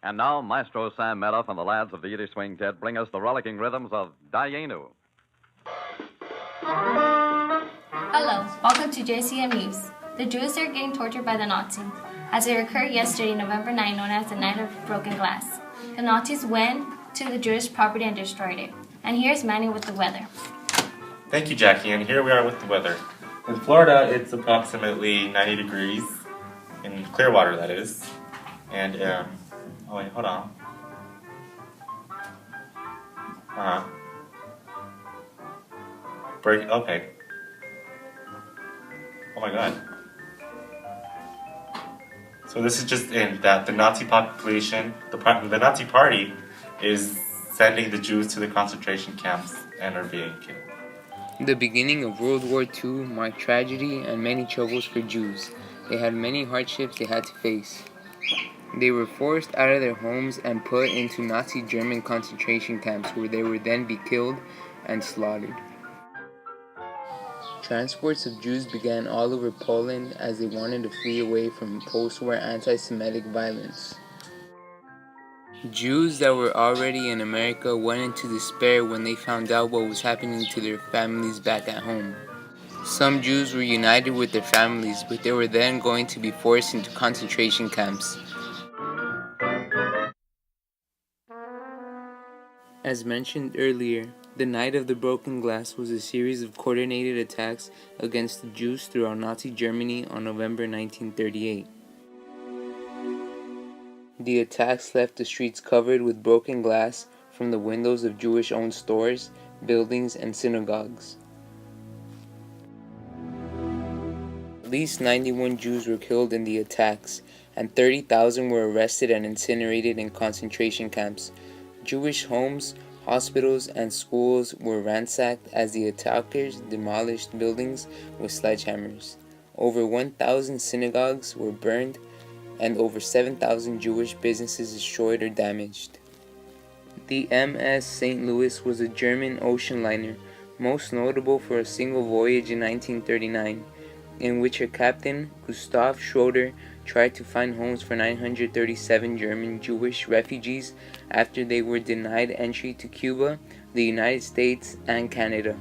And now, Maestro Sam Meadow and the lads of the Yiddish Swing Tet bring us the rollicking rhythms of Dayenu. Hello, welcome to JCM News. The Jews are getting tortured by the Nazis, as it occurred yesterday, November 9, known as the Night of Broken Glass. The Nazis went to the Jewish property and destroyed it. And here's Manny with the weather. Thank you, Jackie, and here we are with the weather. In Florida, it's approximately 90 degrees, in Clearwater, that is. And, oh wait, hold on. Okay. Oh my god. So this is just in that the Nazi population, the Nazi party, is sending the Jews to the concentration camps and are being killed. The beginning of World War II marked tragedy and many troubles for Jews. They had many hardships they had to face. They were forced out of their homes and put into Nazi German concentration camps where they would then be killed and slaughtered. Transports of Jews began all over Poland as they wanted to flee away from post-war anti-Semitic violence. Jews that were already in America went into despair when they found out what was happening to their families back at home. Some Jews were united with their families, but they were then going to be forced into concentration camps. As mentioned earlier, the Night of the Broken Glass was a series of coordinated attacks against the Jews throughout Nazi Germany on November 1938. The attacks left the streets covered with broken glass from the windows of Jewish-owned stores, buildings, and synagogues. At least 91 Jews were killed in the attacks, and 30,000 were arrested and incinerated in concentration camps. Jewish homes, hospitals, and schools were ransacked as the attackers demolished buildings with sledgehammers. Over 1,000 synagogues were burned, and over 7,000 Jewish businesses destroyed or damaged. The MS St. Louis was a German ocean liner, most notable for a single voyage in 1939, in which her captain, Gustav Schroeder, tried to find homes for 937 German Jewish refugees after they were denied entry to Cuba, the United States, and Canada,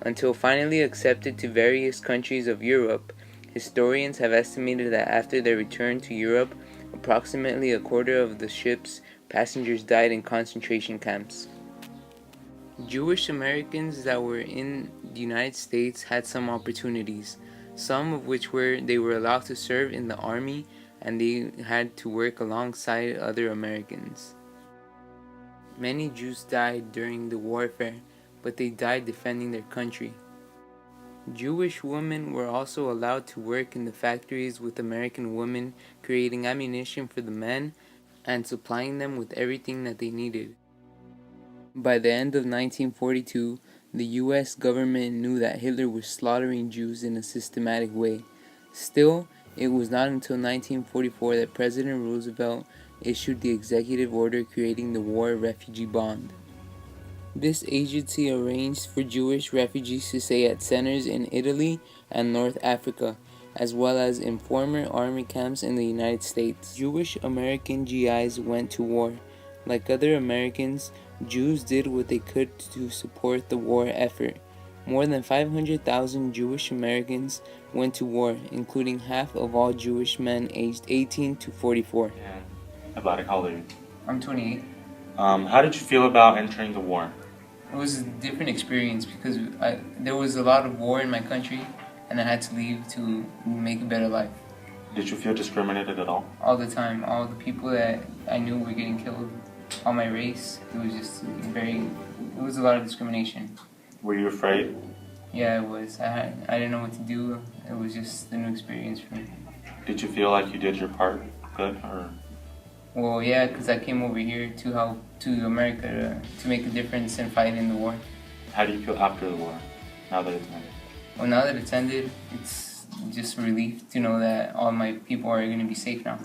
until finally accepted to various countries of Europe. Historians have estimated that after their return to Europe, approximately a quarter of the ship's passengers died in concentration camps. Jewish Americans that were in the United States had some opportunities, some of which were they were allowed to serve in the army and they had to work alongside other Americans. Many Jews died during the warfare, but they died defending their country. Jewish women were also allowed to work in the factories with American women, creating ammunition for the men and supplying them with everything that they needed. By the end of 1942, the US government knew that Hitler was slaughtering Jews in a systematic way. Still, it was not until 1944 that President Roosevelt issued the executive order creating the War Refugee Bond. This agency arranged for Jewish refugees to stay at centers in Italy and North Africa, as well as in former army camps in the United States. Jewish American GIs went to war. Like other Americans, Jews did what they could to support the war effort. More than 500,000 Jewish Americans went to war, including half of all Jewish men aged 18 to 44. About how old are you? I'm 28. How did you feel about entering the war? It was a different experience because there was a lot of war in my country and I had to leave to make a better life. Did you feel discriminated at all? All the time. All the people that I knew were getting killed on my race. It was just it was a lot of discrimination. Were you afraid? Yeah, it was. I didn't know what to do. It was just a new experience for me. Did you feel like you did your part good, or? Well, yeah, because I came over here to America to make a difference and fight in the war. How do you feel after the war, now that it's ended? Well, now that it's ended, it's just a relief to know that all my people are going to be safe now.